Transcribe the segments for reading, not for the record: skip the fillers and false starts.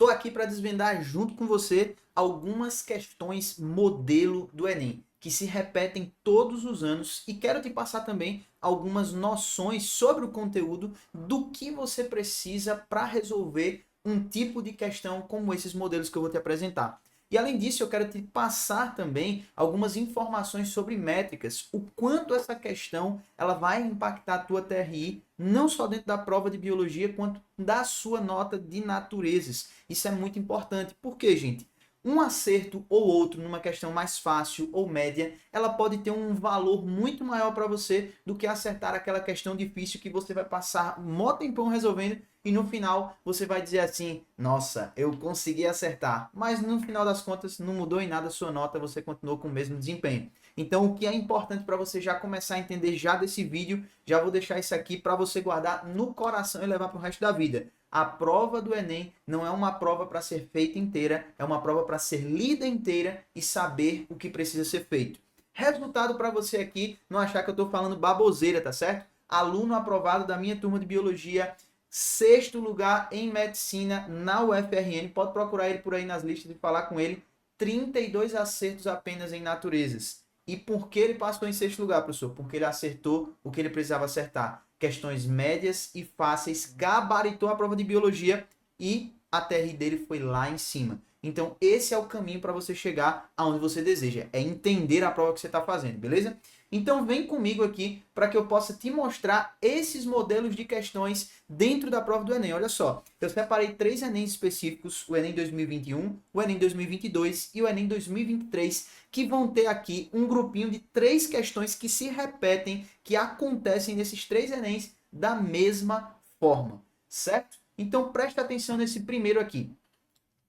Estou aqui para desvendar junto com você algumas questões modelo do Enem, que se repetem todos os anos, e quero te passar também algumas noções sobre o conteúdo do que você precisa para resolver um tipo de questão como esses modelos que eu vou te apresentar. E além disso, eu quero te passar também algumas informações sobre métricas, o quanto essa questão ela vai impactar a tua TRI, não só dentro da prova de biologia, quanto da sua nota de naturezas. Isso é muito importante. Por quê, gente? Um acerto ou outro numa questão mais fácil ou média, ela pode ter um valor muito maior para você do que acertar aquela questão difícil que você vai passar um mó tempão resolvendo e no final você vai dizer assim, nossa, eu consegui acertar. Mas no final das contas não mudou em nada a sua nota, você continuou com o mesmo desempenho. Então o que é importante para você já começar a entender já desse vídeo, já vou deixar isso aqui para você guardar no coração e levar para o resto da vida. A prova do Enem não é uma prova para ser feita inteira, é uma prova para ser lida inteira e saber o que precisa ser feito. Resultado para você aqui, não achar que eu estou falando baboseira, tá certo? Aluno aprovado da minha turma de biologia, sexto lugar em medicina na UFRN, pode procurar ele por aí nas listas e falar com ele, 32 acertos apenas em naturezas. E por que ele passou em sexto lugar, professor? Porque ele acertou o que ele precisava acertar. Questões médias e fáceis, gabaritou a prova de biologia e a TR dele foi lá em cima. Então, esse é o caminho para você chegar aonde você deseja. É entender a prova que você está fazendo, beleza? Então, vem comigo aqui para que eu possa te mostrar esses modelos de questões dentro da prova do Enem. Olha só, eu separei 3 Enems específicos, o Enem 2021, o Enem 2022 e o Enem 2023, que vão ter aqui um grupinho de 3 questões que se repetem, que acontecem nesses 3 Enems da mesma forma, certo? Então, presta atenção nesse primeiro aqui.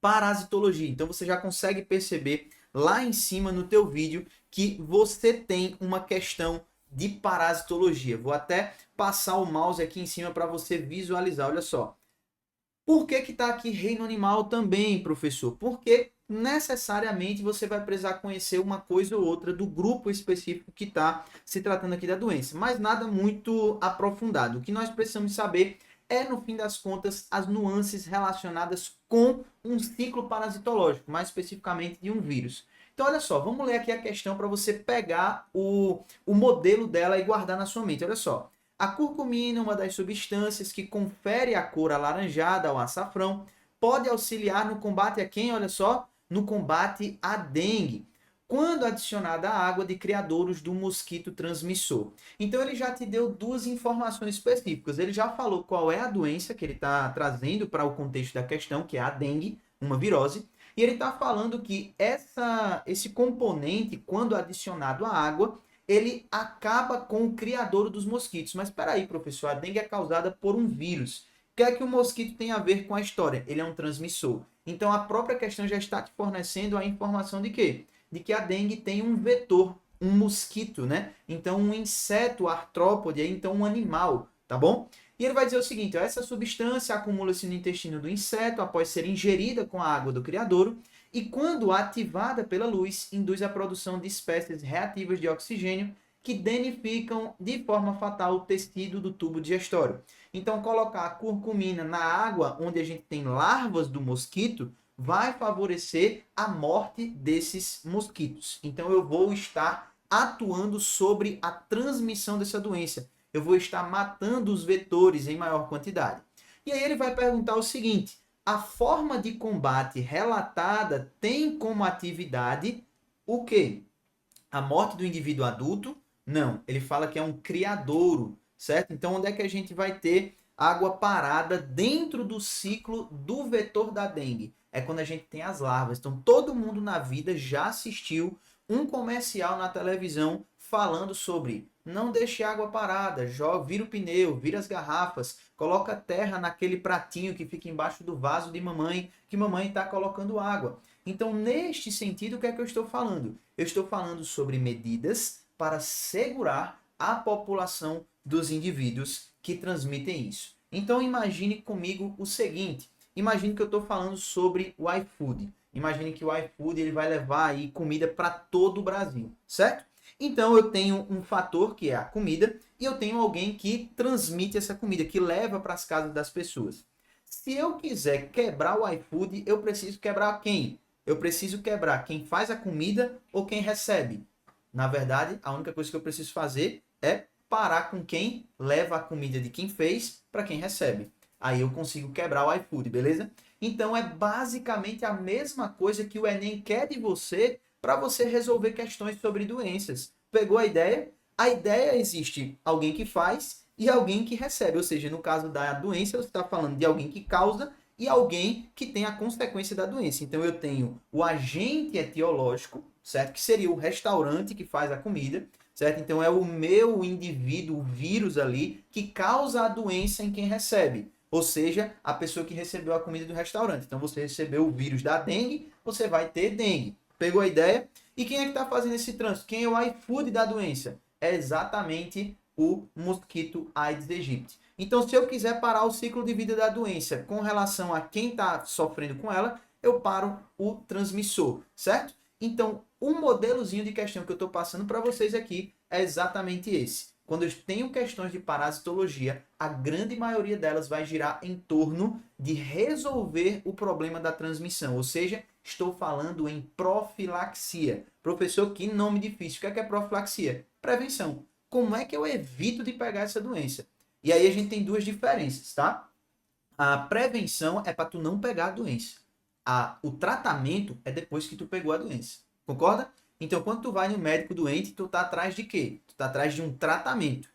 Parasitologia. Então você já consegue perceber lá em cima no teu vídeo que você tem uma questão de parasitologia. Vou até passar o mouse aqui em cima para você visualizar. Olha só. Por que está aqui reino animal também, professor? Porque necessariamente você vai precisar conhecer uma coisa ou outra do grupo específico que está se tratando aqui da doença, mas nada muito aprofundado. O que nós precisamos saber é, no fim das contas, as nuances relacionadas com um ciclo parasitológico, mais especificamente de um vírus. Então, olha só, vamos ler aqui a questão para você pegar o modelo dela e guardar na sua mente. Olha só. A curcumina, uma das substâncias que confere a cor alaranjada ao açafrão, pode auxiliar no combate a quem? Olha só, no combate à dengue, quando adicionada à água de criadouros do mosquito transmissor. Então ele já te deu 2 informações específicas. Ele já falou qual é a doença que ele está trazendo para o contexto da questão, que é a dengue, uma virose. E ele está falando que esse componente, quando adicionado à água, ele acaba com o criadouro dos mosquitos. Mas espera aí, professor, a dengue é causada por um vírus. O que é que o mosquito tem a ver com a história? Ele é um transmissor. Então a própria questão já está te fornecendo a informação de quê? De que a dengue tem um vetor, um mosquito, né? Então um inseto artrópode, então um animal, tá bom? E ele vai dizer o seguinte, ó, essa substância acumula-se no intestino do inseto após ser ingerida com a água do criadouro e, quando ativada pela luz, induz a produção de espécies reativas de oxigênio que danificam de forma fatal o tecido do tubo digestório. Então, colocar a curcumina na água onde a gente tem larvas do mosquito vai favorecer a morte desses mosquitos. Então, eu vou estar atuando sobre a transmissão dessa doença. Eu vou estar matando os vetores em maior quantidade. E aí ele vai perguntar o seguinte: a forma de combate relatada tem como atividade o quê? A morte do indivíduo adulto? Não, ele fala que é um criadouro, certo? Então, onde é que a gente vai ter água parada dentro do ciclo do vetor da dengue? É quando a gente tem as larvas. Então, todo mundo na vida já assistiu um comercial na televisão falando sobre não deixe água parada, vira o pneu, vira as garrafas, coloca terra naquele pratinho que fica embaixo do vaso de mamãe, que mamãe está colocando água. Então, neste sentido, o que é que eu estou falando? Eu estou falando sobre medidas para segurar a população dos indivíduos que transmitem isso. Então, imagine comigo o seguinte. Imagine que eu estou falando sobre o iFood. Imagine que o iFood ele vai levar aí comida para todo o Brasil, certo? Então, eu tenho um fator que é a comida e eu tenho alguém que transmite essa comida, que leva para as casas das pessoas. Se eu quiser quebrar o iFood, eu preciso quebrar quem? Eu preciso quebrar quem faz a comida ou quem recebe. Na verdade, a única coisa que eu preciso fazer é parar com quem leva a comida de quem fez para quem recebe. Aí eu consigo quebrar o iFood, beleza? Então é basicamente a mesma coisa que o Enem quer de você para você resolver questões sobre doenças. Pegou a ideia? A ideia existe alguém que faz e alguém que recebe. Ou seja, no caso da doença, você está falando de alguém que causa e alguém que tem a consequência da doença. Então eu tenho o agente etiológico, certo? Que seria o restaurante que faz a comida, certo? Então é o meu indivíduo, o vírus ali, que causa a doença em quem recebe. Ou seja, a pessoa que recebeu a comida do restaurante. Então você recebeu o vírus da dengue, você vai ter dengue. Pegou a ideia? E quem é que está fazendo esse trânsito? Quem é o iFood da doença? É exatamente o mosquito Aedes aegypti. Então, se eu quiser parar o ciclo de vida da doença com relação a quem está sofrendo com ela, eu paro o transmissor, certo? Então, o modelozinho de questão que eu estou passando para vocês aqui é exatamente esse. Quando eu tenho questões de parasitologia, a grande maioria delas vai girar em torno de resolver o problema da transmissão, ou seja, estou falando em profilaxia. Professor, que nome difícil. O que é profilaxia? Prevenção. Como é que eu evito de pegar essa doença? E aí a gente tem duas diferenças, tá? A prevenção é para tu não pegar a doença. O tratamento é depois que tu pegou a doença. Concorda? Então, quando tu vai no médico doente, tu tá atrás de quê? Tu tá atrás de um tratamento.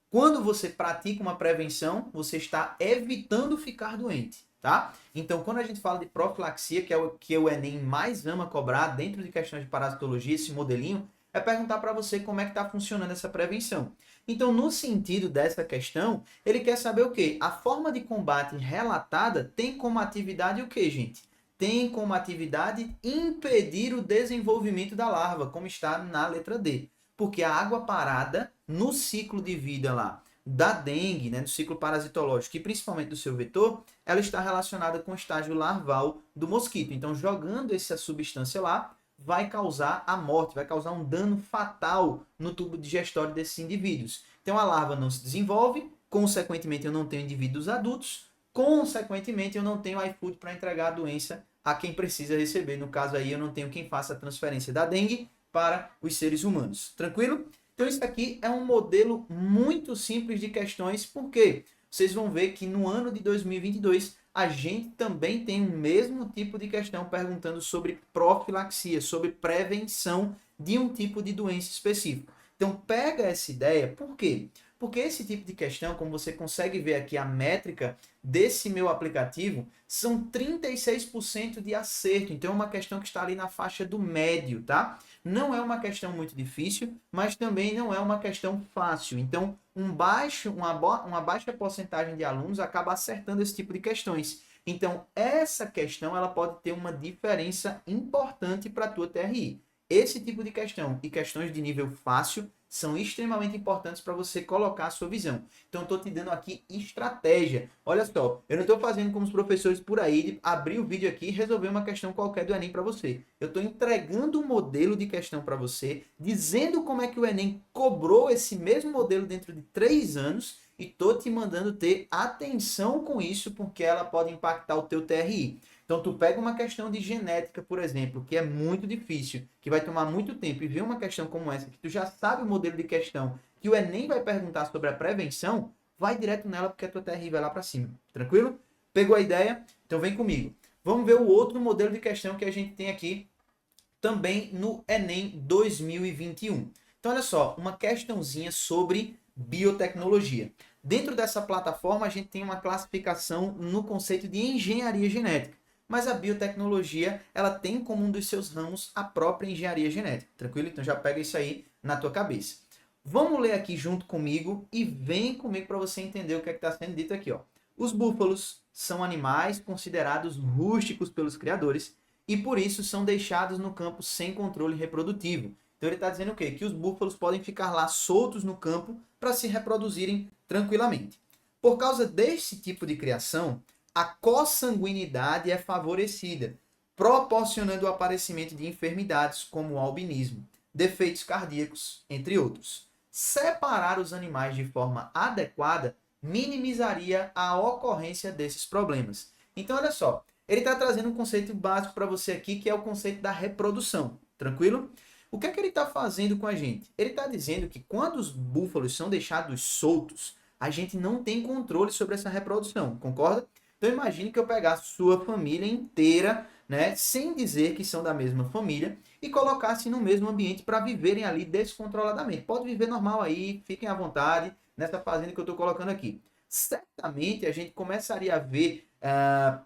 Quando você pratica uma prevenção, você está evitando ficar doente, tá? Então, quando a gente fala de profilaxia, que é o que o Enem mais ama cobrar dentro de questões de parasitologia, esse modelinho, é perguntar para você como é que está funcionando essa prevenção. Então, no sentido dessa questão, ele quer saber o quê? A forma de combate relatada tem como atividade o quê, gente? Tem como atividade impedir o desenvolvimento da larva, como está na letra D. Porque a água parada, no ciclo de vida lá da dengue, né, no ciclo parasitológico e principalmente do seu vetor, ela está relacionada com o estágio larval do mosquito. Então, jogando essa substância lá, vai causar a morte, vai causar um dano fatal no tubo digestório desses indivíduos. Então, a larva não se desenvolve, consequentemente, eu não tenho indivíduos adultos, consequentemente, eu não tenho iFood para entregar a doença a quem precisa receber. No caso aí, eu não tenho quem faça a transferência da dengue para os seres humanos. Tranquilo? Então, isso aqui é um modelo muito simples de questões, porque vocês vão ver que no ano de 2022 a gente também tem o mesmo tipo de questão perguntando sobre profilaxia, sobre prevenção de um tipo de doença específico. Então, pega essa ideia, por quê? Porque esse tipo de questão, como você consegue ver aqui a métrica desse meu aplicativo, são 36% de acerto. Então, é uma questão que está ali na faixa do médio, tá? Não é uma questão muito difícil, mas também não é uma questão fácil. Então, uma baixa porcentagem de alunos acaba acertando esse tipo de questões. Então, essa questão ela pode ter uma diferença importante para a tua TRI. Esse tipo de questão e questões de nível fácil são extremamente importantes para você colocar a sua visão. Então, estou te dando aqui estratégia. Olha só, eu não estou fazendo como os professores por aí, de abrir o vídeo aqui e resolver uma questão qualquer do Enem para você. Eu estou entregando um modelo de questão para você, dizendo como é que o Enem cobrou esse mesmo modelo dentro de 3 anos e estou te mandando ter atenção com isso, porque ela pode impactar o teu TRI. Então, tu pega uma questão de genética, por exemplo, que é muito difícil, que vai tomar muito tempo, e vê uma questão como essa, que tu já sabe o modelo de questão, que o Enem vai perguntar sobre a prevenção, vai direto nela, porque a tua TRI vai lá para cima. Tranquilo? Pegou a ideia? Então, vem comigo. Vamos ver o outro modelo de questão que a gente tem aqui, também no Enem 2021. Então, olha só, uma questãozinha sobre biotecnologia. Dentro dessa plataforma, a gente tem uma classificação no conceito de engenharia genética. Mas a biotecnologia, ela tem como um dos seus ramos a própria engenharia genética. Tranquilo? Então já pega isso aí na tua cabeça. Vamos ler aqui junto comigo e vem comigo para você entender o que é que está sendo dito aqui. Ó. Os búfalos são animais considerados rústicos pelos criadores e por isso são deixados no campo sem controle reprodutivo. Então ele está dizendo o quê? Que os búfalos podem ficar lá soltos no campo para se reproduzirem tranquilamente. Por causa desse tipo de criação, a consanguinidade é favorecida, proporcionando o aparecimento de enfermidades como o albinismo, defeitos cardíacos, entre outros. Separar os animais de forma adequada minimizaria a ocorrência desses problemas. Então, olha só, ele está trazendo um conceito básico para você aqui, que é o conceito da reprodução. Tranquilo? O que é que ele está fazendo com a gente? Ele está dizendo que quando os búfalos são deixados soltos, a gente não tem controle sobre essa reprodução, concorda? Então imagine que eu pegasse sua família inteira, né, sem dizer que são da mesma família, e colocasse no mesmo ambiente para viverem ali descontroladamente. Pode viver normal aí, fiquem à vontade, nessa fazenda que eu estou colocando aqui. Certamente a gente começaria a ver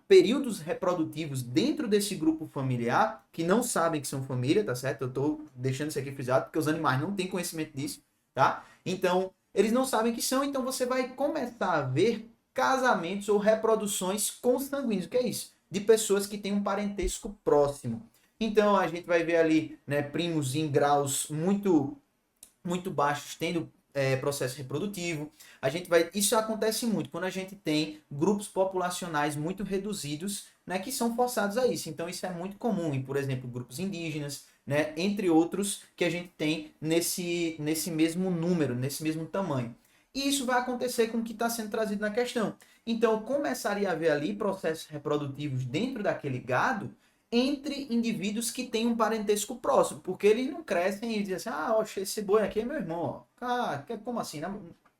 períodos reprodutivos dentro desse grupo familiar que não sabem que são família, tá certo? Eu estou deixando isso aqui frisado porque os animais não têm conhecimento disso, tá? Então, eles não sabem que são, então você vai começar a ver casamentos ou reproduções consanguíneos. O que é isso? De pessoas que têm um parentesco próximo. Então, a gente vai ver ali, né, primos em graus muito baixos tendo processo reprodutivo. Isso acontece muito quando a gente tem grupos populacionais muito reduzidos, né, que são forçados a isso. Então isso é muito comum em, por exemplo, grupos indígenas, né, entre outros que a gente tem nesse mesmo número, nesse mesmo tamanho. E isso vai acontecer com o que está sendo trazido na questão. Então começaria a haver ali processos reprodutivos dentro daquele gado entre indivíduos que têm um parentesco próximo, porque eles não crescem e dizem assim, oxe, esse boi aqui é meu irmão, ó. Como assim?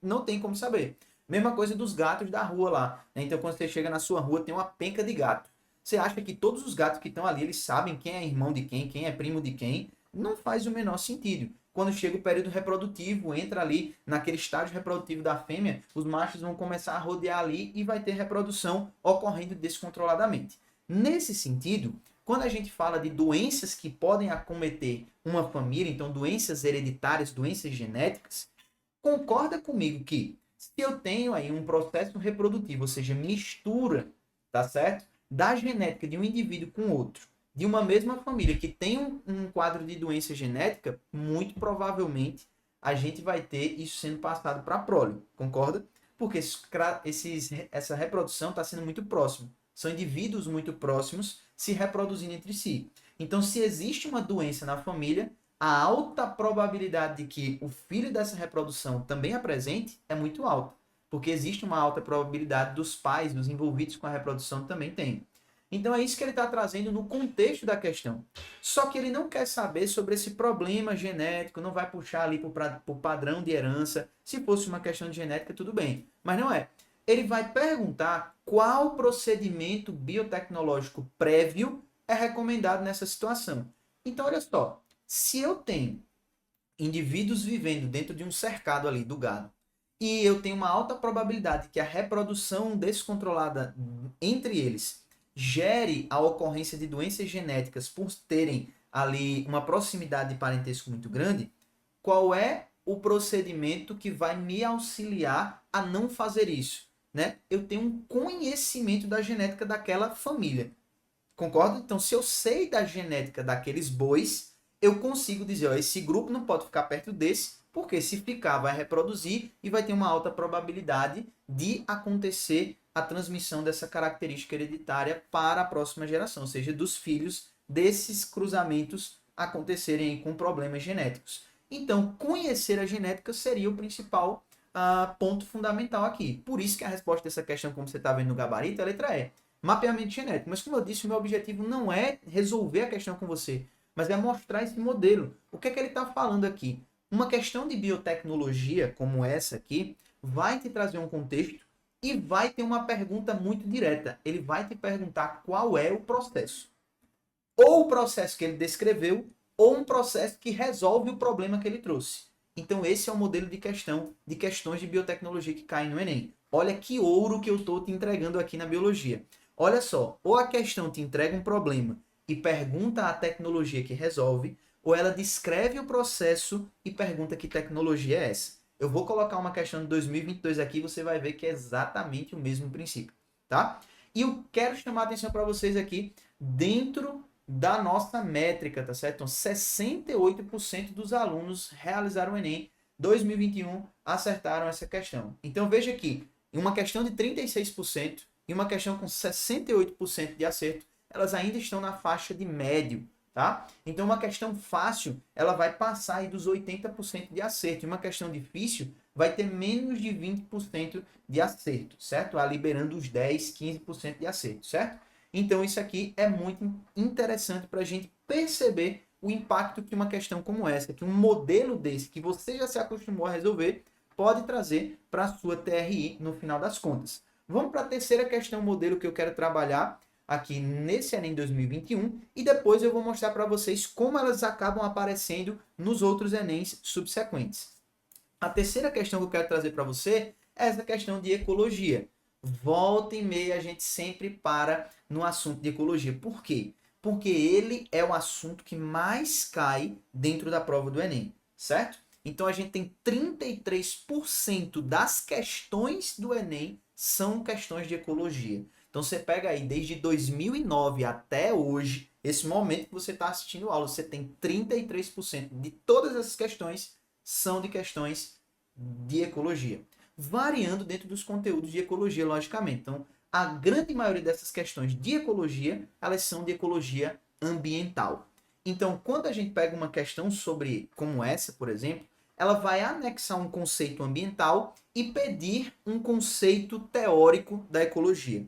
Não tem como saber. Mesma coisa dos gatos da rua lá, né? Então quando você chega na sua rua tem uma penca de gato. Você acha que todos os gatos que estão ali, eles sabem quem é irmão de quem é primo de quem? Não faz o menor sentido. Quando chega o período reprodutivo, entra ali naquele estágio reprodutivo da fêmea, os machos vão começar a rodear ali e vai ter reprodução ocorrendo descontroladamente. Nesse sentido, quando a gente fala de doenças que podem acometer uma família, então doenças hereditárias, doenças genéticas, concorda comigo que se eu tenho aí um processo reprodutivo, ou seja, mistura, tá certo? Da genética de um indivíduo com outro, de uma mesma família que tem um quadro de doença genética, muito provavelmente a gente vai ter isso sendo passado para a prole, concorda? Porque essa reprodução está sendo muito próxima. São indivíduos muito próximos se reproduzindo entre si. Então, se existe uma doença na família, a alta probabilidade de que o filho dessa reprodução também apresente é muito alta. Porque existe uma alta probabilidade dos pais, dos envolvidos com a reprodução, também tem. Então é isso que ele está trazendo no contexto da questão. Só que ele não quer saber sobre esse problema genético, não vai puxar ali para o padrão de herança. Se fosse uma questão de genética, tudo bem. Mas não é. Ele vai perguntar qual procedimento biotecnológico prévio é recomendado nessa situação. Então, olha só. Se eu tenho indivíduos vivendo dentro de um cercado ali do gado, e eu tenho uma alta probabilidade que a reprodução descontrolada entre eles gere a ocorrência de doenças genéticas por terem ali uma proximidade de parentesco muito grande, qual é o procedimento que vai me auxiliar a não fazer isso? Né? Eu tenho um conhecimento da genética daquela família. Concorda? Então, se eu sei da genética daqueles bois, eu consigo dizer, ó, esse grupo não pode ficar perto desse, porque se ficar vai reproduzir e vai ter uma alta probabilidade de acontecer a transmissão dessa característica hereditária para a próxima geração, ou seja, dos filhos desses cruzamentos acontecerem com problemas genéticos. Então, conhecer a genética seria o principal ponto fundamental aqui. Por isso que a resposta dessa questão, como você está vendo no gabarito, a letra E. Mapeamento genético. Mas como eu disse, o meu objetivo não é resolver a questão com você, mas é mostrar esse modelo. O que é que ele está falando aqui? Uma questão de biotecnologia como essa aqui vai te trazer um contexto e vai ter uma pergunta muito direta. Ele vai te perguntar qual é o processo. Ou o processo que ele descreveu, ou um processo que resolve o problema que ele trouxe. Então esse é o modelo de questões de biotecnologia que caem no Enem. Olha que ouro que eu estou te entregando aqui na biologia. Olha só, ou a questão te entrega um problema e pergunta a tecnologia que resolve, ou ela descreve o processo e pergunta que tecnologia é essa. Eu vou colocar uma questão de 2022 aqui e você vai ver que é exatamente o mesmo princípio, tá? E eu quero chamar a atenção para vocês aqui dentro da nossa métrica, tá certo? Então, 68% dos alunos realizaram o Enem 2021, acertaram essa questão. Então, veja aqui, em uma questão de 36% e uma questão com 68% de acerto, elas ainda estão na faixa de médio, tá? Então, uma questão fácil, ela vai passar aí dos 80% de acerto. E uma questão difícil vai ter menos de 20% de acerto, certo? Liberando os 10, 15% de acerto, certo? Então isso aqui é muito interessante para a gente perceber o impacto que uma questão como essa, que um modelo desse, que você já se acostumou a resolver, pode trazer para a sua TRI no final das contas. Vamos para a terceira questão modelo que eu quero trabalhar aqui nesse Enem 2021 e depois eu vou mostrar para vocês como elas acabam aparecendo nos outros Enems subsequentes. A terceira questão que eu quero trazer para você é essa questão de ecologia. Volta e meia a gente sempre para no assunto de ecologia. Por quê? Porque ele é o assunto que mais cai dentro da prova do Enem, certo? Então a gente tem 33% das questões do Enem são questões de ecologia. Então você pega aí desde 2009 até hoje, esse momento que você está assistindo a aula, você tem 33% de todas essas questões são de questões de ecologia, variando dentro dos conteúdos de ecologia, logicamente. Então, a grande maioria dessas questões de ecologia, elas são de ecologia ambiental. Então, quando a gente pega uma questão sobre como essa, por exemplo, ela vai anexar um conceito ambiental e pedir um conceito teórico da ecologia.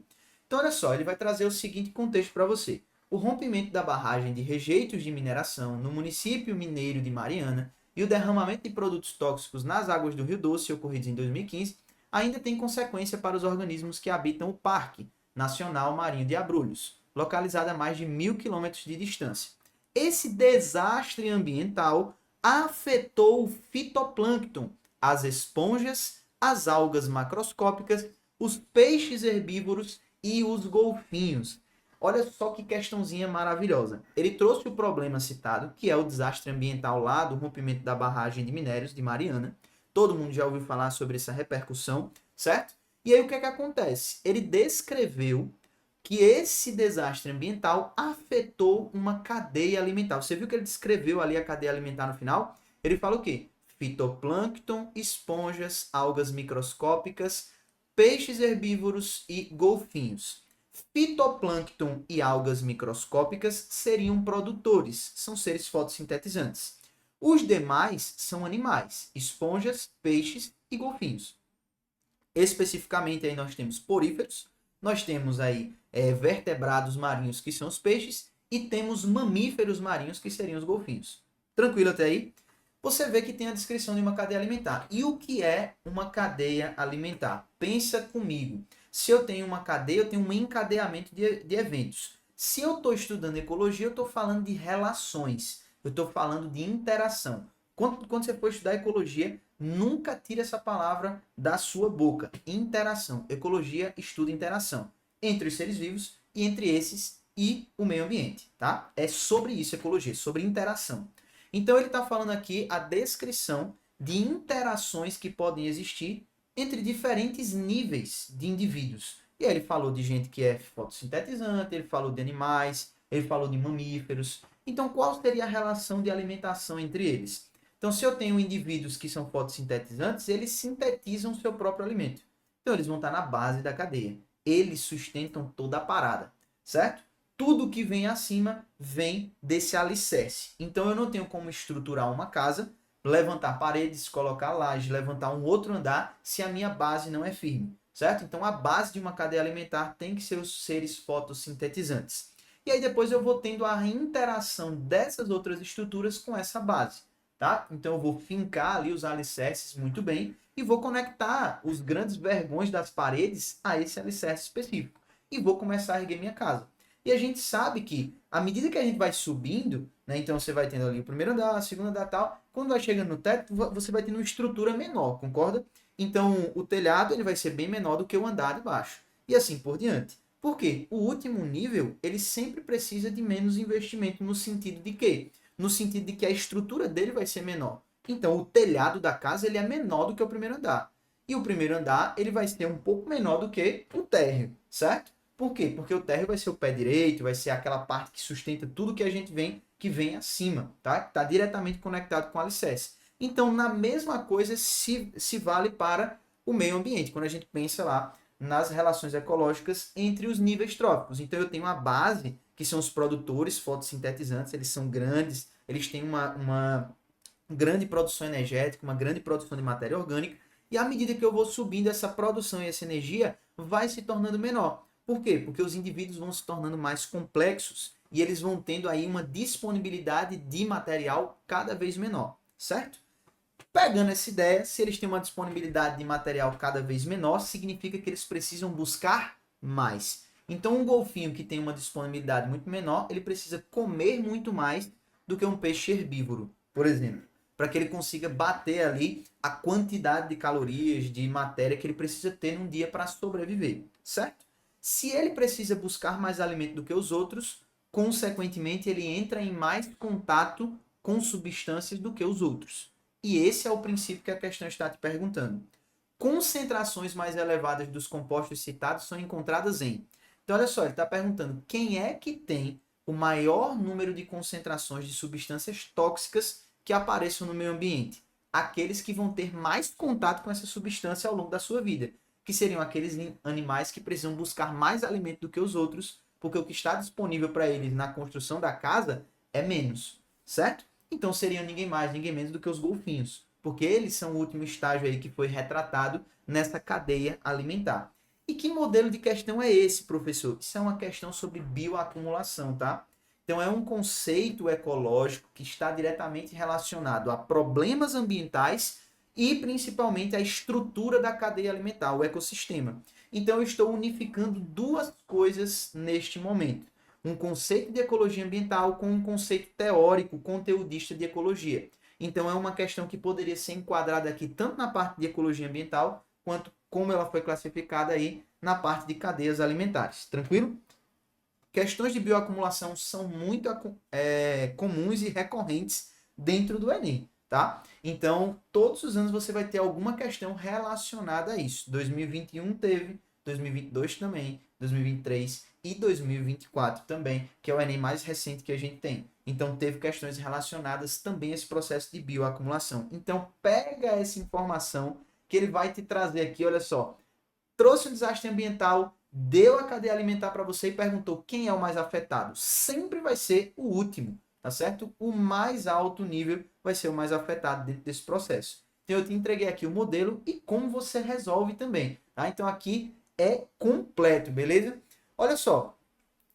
Então, olha só, ele vai trazer o seguinte contexto para você. O rompimento da barragem de rejeitos de mineração no município mineiro de Mariana e o derramamento de produtos tóxicos nas águas do Rio Doce, ocorridos em 2015, ainda tem consequência para os organismos que habitam o Parque Nacional Marinho de Abrolhos, localizado a mais de 1.000 quilômetros de distância. Esse desastre ambiental afetou o fitoplâncton, as esponjas, as algas macroscópicas, os peixes herbívoros e os golfinhos. Olha só que questãozinha maravilhosa. Ele trouxe o problema citado, que é o desastre ambiental lá do rompimento da barragem de minérios de Mariana. Todo mundo já ouviu falar sobre essa repercussão, certo? E aí o que é que acontece? Ele descreveu que esse desastre ambiental afetou uma cadeia alimentar. Você viu que ele descreveu ali a cadeia alimentar no final? Ele fala o quê? Fitoplâncton, esponjas, algas microscópicas, peixes herbívoros e golfinhos. Fitoplâncton e algas microscópicas seriam produtores, são seres fotossintetizantes. Os demais são animais, esponjas, peixes e golfinhos. Especificamente aí nós temos poríferos, nós temos aí vertebrados marinhos, que são os peixes, e temos mamíferos marinhos, que seriam os golfinhos. Tranquilo até aí? Você vê que tem a descrição de uma cadeia alimentar. E o que é uma cadeia alimentar? Pensa comigo. Se eu tenho uma cadeia, eu tenho um encadeamento de eventos. Se eu estou estudando ecologia, eu estou falando de relações. Eu estou falando de interação. Quando você for estudar ecologia, nunca tire essa palavra da sua boca. Interação. Ecologia estuda interação entre os seres vivos e entre esses e o meio ambiente, tá? É sobre isso ecologia, sobre interação. Então ele está falando aqui a descrição de interações que podem existir entre diferentes níveis de indivíduos. E aí ele falou de gente que é fotossintetizante, ele falou de animais, ele falou de mamíferos. Então qual seria a relação de alimentação entre eles? Então, se eu tenho indivíduos que são fotossintetizantes, eles sintetizam o seu próprio alimento. Então, eles vão estar na base da cadeia. Eles sustentam toda a parada, certo? Tudo que vem acima vem desse alicerce. Então, eu não tenho como estruturar uma casa, levantar paredes, colocar laje, levantar um outro andar, se a minha base não é firme, certo? Então, a base de uma cadeia alimentar tem que ser os seres fotossintetizantes. E aí, depois eu vou tendo a interação dessas outras estruturas com essa base. Tá? Então eu vou fincar ali os alicerces muito bem e vou conectar os grandes vergões das paredes a esse alicerce específico. E vou começar a erguer minha casa. E a gente sabe que, à medida que a gente vai subindo, né, então você vai tendo ali o primeiro andar, o segundo andar tal, quando vai chegando no teto, você vai tendo uma estrutura menor, concorda? Então o telhado ele vai ser bem menor do que o andar de baixo. E assim por diante. Por quê? O último nível, ele sempre precisa de menos investimento no sentido de quê? No sentido de que a estrutura dele vai ser menor. Então, o telhado da casa ele é menor do que o primeiro andar. E o primeiro andar ele vai ser um pouco menor do que o térreo, certo? Por quê? Porque o térreo vai ser o pé direito, vai ser aquela parte que sustenta tudo que a gente que vem acima, tá? Está diretamente conectado com o alicerce. Então, na mesma coisa se vale para o meio ambiente, quando a gente pensa lá nas relações ecológicas entre os níveis tróficos. Então, eu tenho a base que são os produtores fotossintetizantes, eles são grandes, eles têm uma grande produção energética, uma grande produção de matéria orgânica, E à medida que eu vou subindo, essa produção e essa energia vai se tornando menor. Por quê? Porque os indivíduos vão se tornando mais complexos e eles vão tendo aí uma disponibilidade de material cada vez menor, certo? Pegando essa ideia, se eles têm uma disponibilidade de material cada vez menor, significa que eles precisam buscar mais. Então, um golfinho que tem uma disponibilidade muito menor, ele precisa comer muito mais do que um peixe herbívoro, por exemplo, para que ele consiga bater ali a quantidade de calorias, de matéria que ele precisa ter num dia para sobreviver, certo? Se ele precisa buscar mais alimento do que os outros, consequentemente, ele entra em mais contato com substâncias do que os outros. E esse é o princípio que a questão está te perguntando. Concentrações mais elevadas dos compostos citados são encontradas em. Então, olha só, ele está perguntando quem é que tem o maior número de concentrações de substâncias tóxicas que apareçam no meio ambiente. Aqueles que vão ter mais contato com essa substância ao longo da sua vida, que seriam aqueles animais que precisam buscar mais alimento do que os outros, porque o que está disponível para eles na construção da casa é menos, certo? Então seriam ninguém mais, ninguém menos do que os golfinhos, porque eles são o último estágio aí que foi retratado nessa cadeia alimentar. E que modelo de questão é esse, professor? Isso é uma questão sobre bioacumulação, tá? Então é um conceito ecológico que está diretamente relacionado a problemas ambientais e principalmente a estrutura da cadeia alimentar, o ecossistema. Então eu estou unificando duas coisas neste momento: um conceito de ecologia ambiental com um conceito teórico, conteudista de ecologia. Então é uma questão que poderia ser enquadrada aqui tanto na parte de ecologia ambiental, quanto como ela foi classificada aí na parte de cadeias alimentares. Tranquilo? Questões de bioacumulação são muito comuns e recorrentes dentro do Enem, tá? Então, todos os anos você vai ter alguma questão relacionada a isso. 2021 teve, 2022 também, 2023 e 2024 também, que é o Enem mais recente que a gente tem. Então, teve questões relacionadas também a esse processo de bioacumulação. Então, pega essa informação que ele vai te trazer aqui, olha só. Trouxe um desastre ambiental, deu a cadeia alimentar para você e perguntou quem é o mais afetado. Sempre vai ser o último, tá certo? O mais alto nível vai ser o mais afetado dentro desse processo. Então, eu te entreguei aqui o modelo e como você resolve também, tá? Então, aqui é completo, beleza? Olha só,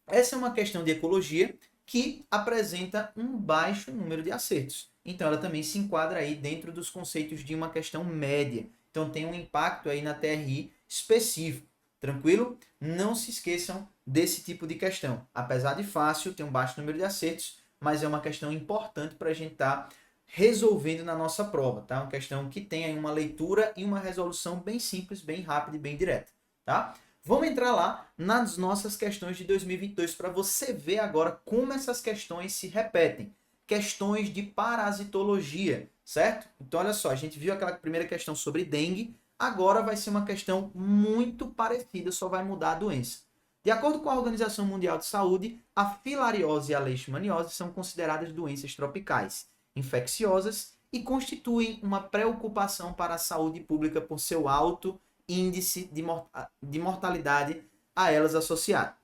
essa é uma questão de ecologia que apresenta um baixo número de acertos. Então, ela também se enquadra aí dentro dos conceitos de uma questão média. Então, tem um impacto aí na TRI específico. Tranquilo? Não se esqueçam desse tipo de questão. Apesar de fácil, tem um baixo número de acertos, mas é uma questão importante para a gente estar resolvendo na nossa prova, tá? Uma questão que tem aí uma leitura e uma resolução bem simples, bem rápida e bem direta, tá? Vamos entrar lá nas nossas questões de 2022 para você ver agora como essas questões se repetem. Questões de parasitologia, certo? Então, olha só, a gente viu aquela primeira questão sobre dengue, agora vai ser uma questão muito parecida, só vai mudar a doença. De acordo com a Organização Mundial de Saúde, a filariose e a leishmaniose são consideradas doenças tropicais, infecciosas e constituem uma preocupação para a saúde pública por seu alto índice de mortalidade a elas associado.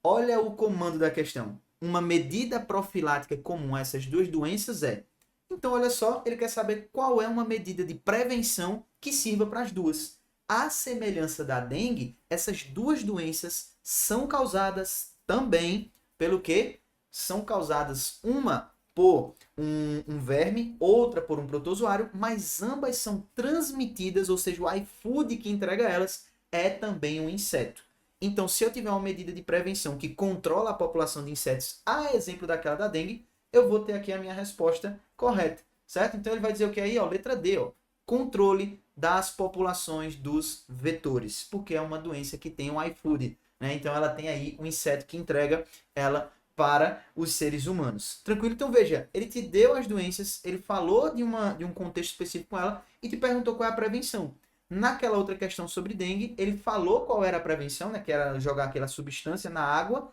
Olha o comando da questão. Uma medida profilática comum a essas duas doenças é... Então, olha só, ele quer saber qual é uma medida de prevenção que sirva para as duas. À semelhança da dengue, essas duas doenças são causadas também pelo quê? São causadas uma por um verme, outra por um protozoário, mas ambas são transmitidas, ou seja, o iFood que entrega elas é também um inseto. Então, se eu tiver uma medida de prevenção que controla a população de insetos, a exemplo daquela da dengue, eu vou ter aqui a minha resposta correta, certo? Então, ele vai dizer o que aí? Ó, letra D, ó, controle das populações dos vetores, porque é uma doença que tem um iFood, né? Então, ela tem aí um inseto que entrega ela para os seres humanos. Tranquilo? Então, veja, ele te deu as doenças, ele falou de um contexto específico com ela e te perguntou qual é a prevenção. Naquela outra questão sobre dengue, ele falou qual era a prevenção, né, que era jogar aquela substância na água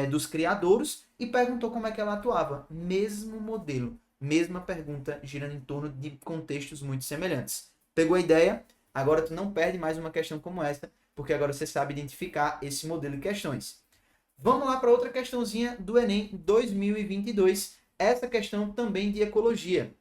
dos criadouros e perguntou como é que ela atuava. Mesmo modelo, mesma pergunta, girando em torno de contextos muito semelhantes. Pegou a ideia? Agora tu não perde mais uma questão como essa, porque agora você sabe identificar esse modelo de questões. Vamos lá para outra questãozinha do Enem 2022. Essa questão também de ecologia.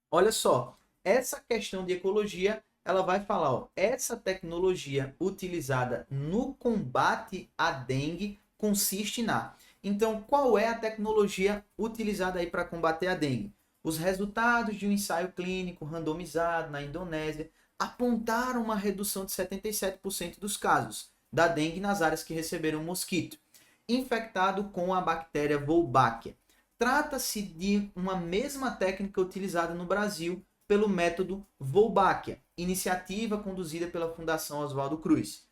Olha só, essa questão de ecologia ela vai falar, ó, essa tecnologia utilizada no combate à dengue consiste na. Então, qual é a tecnologia utilizada aí para combater a dengue? Os resultados de um ensaio clínico randomizado na Indonésia apontaram uma redução de 77% dos casos da dengue nas áreas que receberam o mosquito infectado com a bactéria Wolbachia. Trata-se de uma mesma técnica utilizada no Brasil pelo método Wolbachia, iniciativa conduzida pela Fundação Oswaldo Cruz.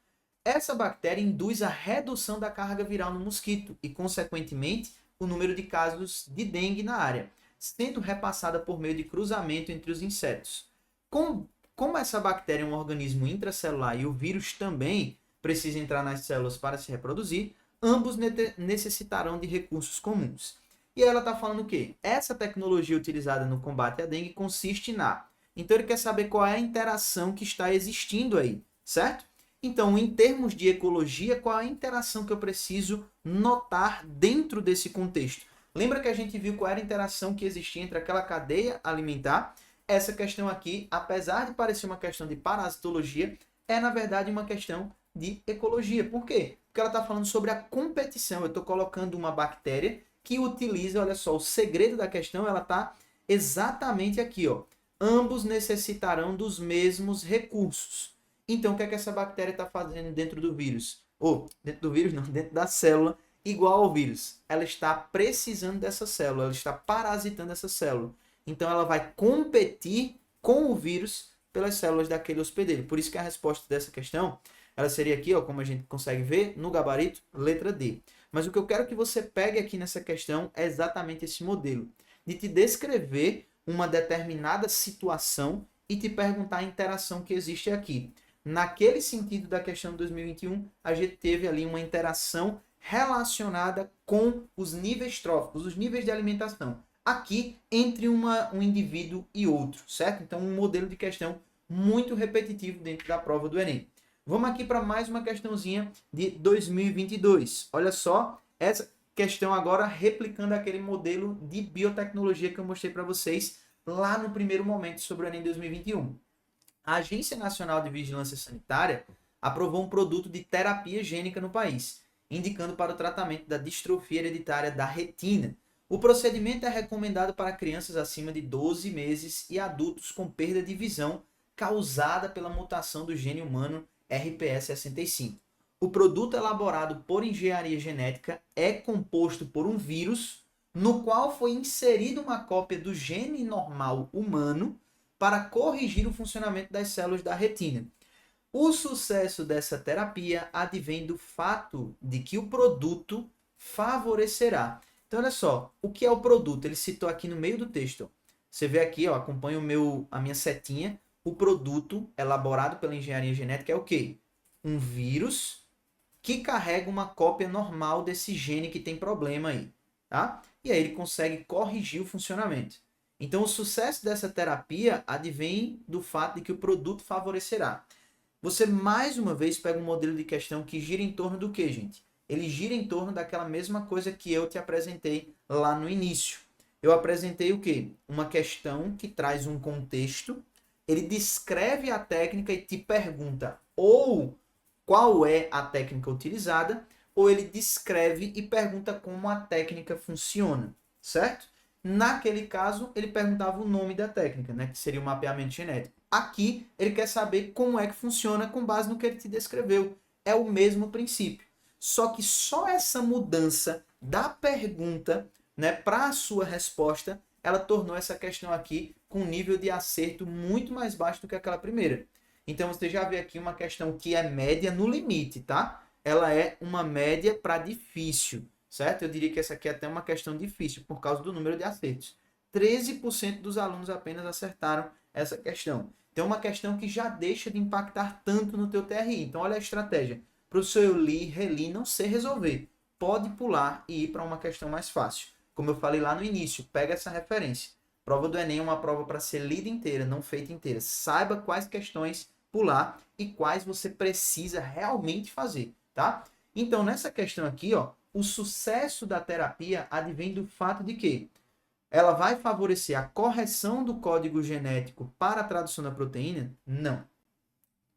Essa bactéria induz a redução da carga viral no mosquito e, consequentemente, o número de casos de dengue na área, sendo repassada por meio de cruzamento entre os insetos. Como essa bactéria é um organismo intracelular e o vírus também precisa entrar nas células para se reproduzir, ambos necessitarão de recursos comuns. E ela está falando o quê? Essa tecnologia utilizada no combate à dengue consiste na... Então ele quer saber qual é a interação que está existindo aí, certo? Então, em termos de ecologia, qual é a interação que eu preciso notar dentro desse contexto? Lembra que a gente viu qual era a interação que existia entre aquela cadeia alimentar? Essa questão aqui, apesar de parecer uma questão de parasitologia, é na verdade uma questão de ecologia. Por quê? Porque ela está falando sobre a competição. Eu estou colocando uma bactéria que utiliza, olha só, o segredo da questão, ela está exatamente aqui, ó. Ambos necessitarão dos mesmos recursos. Então, o que é que essa bactéria está fazendo dentro do vírus? Ou, dentro do vírus não, dentro da célula, igual ao vírus. Ela está precisando dessa célula, ela está parasitando essa célula. Então, ela vai competir com o vírus pelas células daquele hospedeiro. Por isso que a resposta dessa questão, ela seria aqui, ó, como a gente consegue ver, no gabarito, letra D. Mas o que eu quero que você pegue aqui nessa questão é exatamente esse modelo, de te descrever uma determinada situação e te perguntar a interação que existe aqui. Naquele sentido da questão de 2021, a gente teve ali uma interação relacionada com os níveis tróficos, os níveis de alimentação. Aqui, entre um indivíduo e outro, certo? Então, um modelo de questão muito repetitivo dentro da prova do Enem. Vamos aqui para mais uma questãozinha de 2022. Olha só, essa questão agora replicando aquele modelo de biotecnologia que eu mostrei para vocês lá no primeiro momento sobre o Enem 2021. A Agência Nacional de Vigilância Sanitária aprovou um produto de terapia gênica no país, indicando para o tratamento da distrofia hereditária da retina. O procedimento é recomendado para crianças acima de 12 meses e adultos com perda de visão causada pela mutação do gene humano RPE65. O produto elaborado por engenharia genética é composto por um vírus no qual foi inserida uma cópia do gene normal humano para corrigir o funcionamento das células da retina. O sucesso dessa terapia advém do fato de que o produto favorecerá. Então, olha só, o que é o produto? Ele citou aqui no meio do texto. Você vê aqui, ó, acompanha a minha setinha. O produto elaborado pela engenharia genética é o quê? Um vírus que carrega uma cópia normal desse gene que tem problema aí, tá? E aí ele consegue corrigir o funcionamento. Então, o sucesso dessa terapia advém do fato de que o produto favorecerá. Você, mais uma vez, pega um modelo de questão que gira em torno do quê, gente? Ele gira em torno daquela mesma coisa que eu te apresentei lá no início. Eu apresentei o quê? Uma questão que traz um contexto, ele descreve a técnica e te pergunta ou qual é a técnica utilizada, ou ele descreve e pergunta como a técnica funciona, certo? Naquele caso, ele perguntava o nome da técnica, né, que seria o mapeamento genético. Aqui, ele quer saber como é que funciona com base no que ele te descreveu. É o mesmo princípio. Só que só essa mudança da pergunta, né, para a sua resposta, ela tornou essa questão aqui com um nível de acerto muito mais baixo do que aquela primeira. Então, você já vê aqui uma questão que é média no limite, tá? Ela é uma média para difícil, certo? Eu diria que essa aqui é até uma questão difícil por causa do número de acertos. 13% dos alunos apenas acertaram essa questão. Então, é uma questão que já deixa de impactar tanto no teu TRI. Então, olha a estratégia. Professor, eu li, reli, não sei resolver. Pode pular e ir para uma questão mais fácil. Como eu falei lá no início, pega essa referência. Prova do Enem é uma prova para ser lida inteira, não feita inteira. Saiba quais questões pular e quais você precisa realmente fazer, tá? Então, nessa questão aqui, ó, o sucesso da terapia advém do fato de que ela vai favorecer a correção do código genético para a tradução da proteína? Não.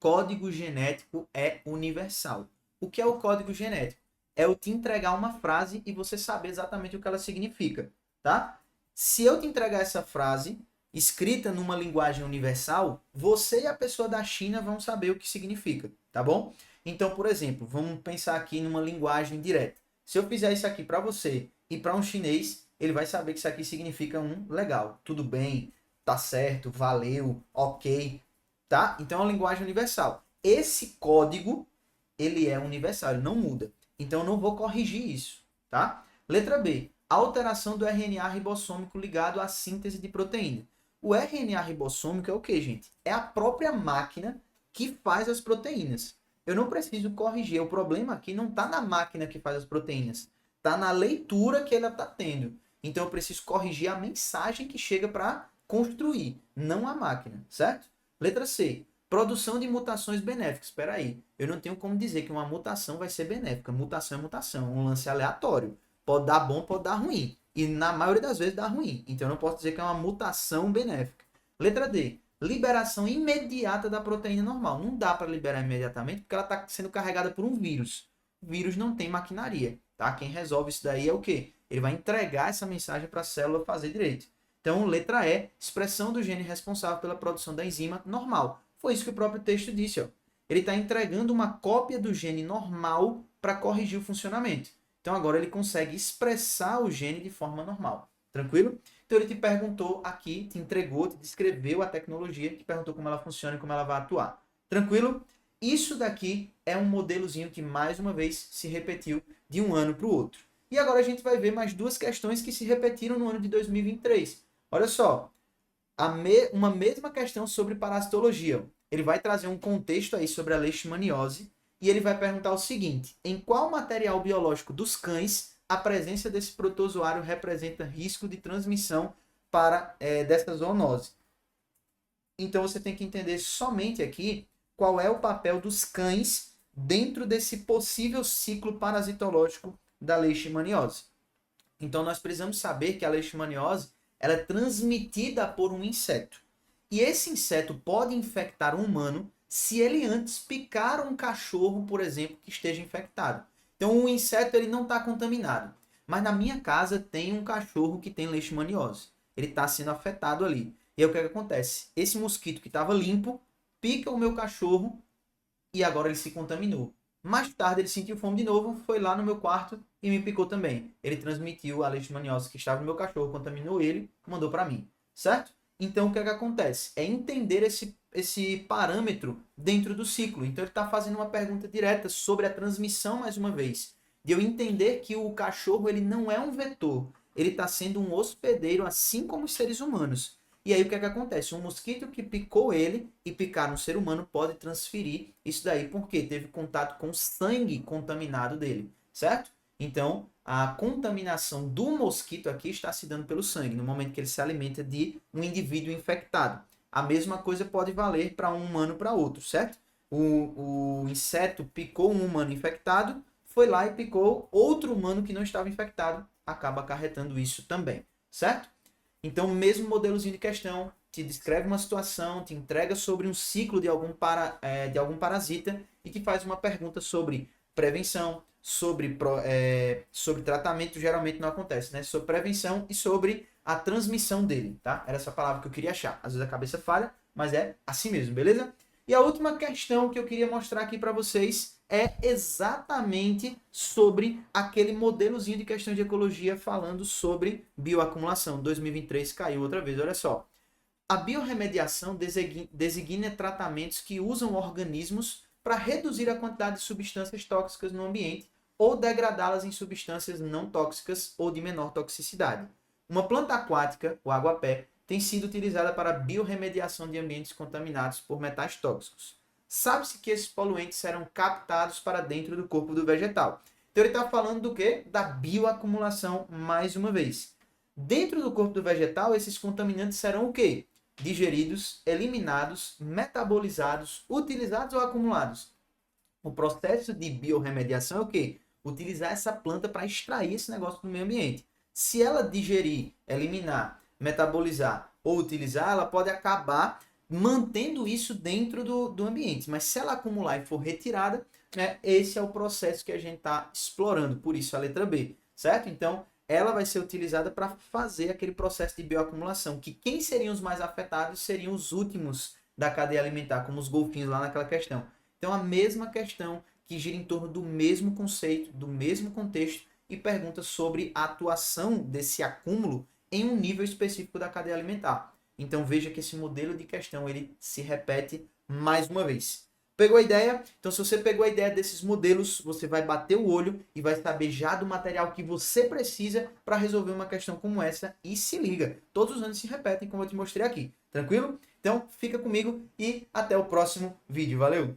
código genético é universal. O que é o código genético? É eu te entregar uma frase e você saber exatamente o que ela significa, tá? Se eu te entregar essa frase escrita numa linguagem universal, você e a pessoa da China vão saber o que significa, tá bom? Então, por exemplo, vamos pensar aqui numa linguagem direta. Se eu fizer isso aqui para você e para um chinês, ele vai saber que isso aqui significa um legal, tudo bem, tá certo, valeu, ok, tá? Então é uma linguagem universal. Esse código, ele é universal, ele não muda. Então eu não vou corrigir isso, tá? Letra B. Alteração do RNA ribossômico ligado à síntese de proteína. O RNA ribossômico é o que, gente? É a própria máquina que faz as proteínas. Eu não preciso corrigir. O problema aqui não está na máquina que faz as proteínas. Está na leitura que ela está tendo. Então eu preciso corrigir a mensagem que chega para construir, não a máquina, certo? Letra C. Produção de mutações benéficas. Espera aí. Eu não tenho como dizer que uma mutação vai ser benéfica. Mutação é mutação. Um lance aleatório. Pode dar bom, pode dar ruim. E na maioria das vezes dá ruim. Então eu não posso dizer que é uma mutação benéfica. Letra D. Liberação imediata da proteína normal. Não dá para liberar imediatamente porque ela está sendo carregada por um vírus. O vírus não tem maquinaria. Tá? Quem resolve isso daí é o quê? Ele vai entregar essa mensagem para a célula fazer direito. Então, letra E. Expressão do gene responsável pela produção da enzima normal. Foi isso que o próprio texto disse. Ó. Ele está entregando uma cópia do gene normal para corrigir o funcionamento. Então agora ele consegue expressar o gene de forma normal. Tranquilo? Então ele te perguntou aqui, te entregou, te descreveu a tecnologia, te perguntou como ela funciona e como ela vai atuar. Tranquilo? Isso daqui é um modelozinho que mais uma vez se repetiu de um ano para o outro. E agora a gente vai ver mais duas questões que se repetiram no ano de 2023. Olha só, uma mesma questão sobre parasitologia. Ele vai trazer um contexto aí sobre a leishmaniose e ele vai perguntar o seguinte: em qual material biológico dos cães a presença desse protozoário representa risco de transmissão dessa zoonose? Então você tem que entender somente aqui qual é o papel dos cães dentro desse possível ciclo parasitológico da leishmaniose. Então nós precisamos saber que a leishmaniose ela é transmitida por um inseto. E esse inseto pode infectar um humano se ele antes picar um cachorro, por exemplo, que esteja infectado. Então o inseto ele não está contaminado. Mas na minha casa tem um cachorro que tem leishmaniose. Ele está sendo afetado ali. E aí o que acontece? Esse mosquito que estava limpo pica o meu cachorro e agora ele se contaminou. Mais tarde ele sentiu fome de novo, foi lá no meu quarto e me picou também. Ele transmitiu a leishmaniose que estava no meu cachorro, contaminou ele, mandou para mim, certo? Então o que acontece? É entender esse parâmetro dentro do ciclo. Então ele está fazendo uma pergunta direta sobre a transmissão mais uma vez. De eu entender que o cachorro ele não é um vetor, ele está sendo um hospedeiro assim como os seres humanos. E aí o que acontece? Um mosquito que picou ele e picar um ser humano pode transferir isso daí porque teve contato com o sangue contaminado dele, certo? Então, a contaminação do mosquito aqui está se dando pelo sangue, no momento que ele se alimenta de um indivíduo infectado. A mesma coisa pode valer para um humano para outro, certo? O inseto picou um humano infectado, foi lá e picou outro humano que não estava infectado, acaba acarretando isso também, certo? Então, o mesmo modelozinho de questão, te descreve uma situação, te entrega sobre um ciclo de algum parasita e te faz uma pergunta sobre prevenção, sobre tratamento, geralmente não acontece, né? Sobre prevenção e sobre a transmissão dele, tá? Era essa palavra que eu queria achar. Às vezes a cabeça falha, mas é assim mesmo, beleza? E a última questão que eu queria mostrar aqui para vocês é exatamente sobre aquele modelozinho de questão de ecologia falando sobre bioacumulação. 2023 caiu outra vez, olha só. A biorremediação designa tratamentos que usam organismos para reduzir a quantidade de substâncias tóxicas no ambiente ou degradá-las em substâncias não tóxicas ou de menor toxicidade. Uma planta aquática, o aguapé, tem sido utilizada para a biorremediação de ambientes contaminados por metais tóxicos. Sabe-se que esses poluentes serão captados para dentro do corpo do vegetal. Então ele está falando do quê? Da bioacumulação mais uma vez. Dentro do corpo do vegetal, esses contaminantes serão o quê? Digeridos, eliminados, metabolizados, utilizados ou acumulados. O processo de biorremediação é o quê? Utilizar essa planta para extrair esse negócio do meio ambiente. Se ela digerir, eliminar, metabolizar ou utilizar, ela pode acabar mantendo isso dentro do ambiente. Mas se ela acumular e for retirada, né, esse é o processo que a gente está explorando, por isso a letra B, certo? Então, ela vai ser utilizada para fazer aquele processo de bioacumulação, que quem seriam os mais afetados seriam os últimos da cadeia alimentar, como os golfinhos lá naquela questão. Então, a mesma questão que gira em torno do mesmo conceito, do mesmo contexto, e pergunta sobre a atuação desse acúmulo em um nível específico da cadeia alimentar. Então veja que esse modelo de questão ele se repete mais uma vez. Pegou a ideia? Então se você pegou a ideia desses modelos, você vai bater o olho e vai saber já do material que você precisa para resolver uma questão como essa. E se liga, todos os anos se repetem como eu te mostrei aqui. Tranquilo? Então fica comigo e até o próximo vídeo. Valeu!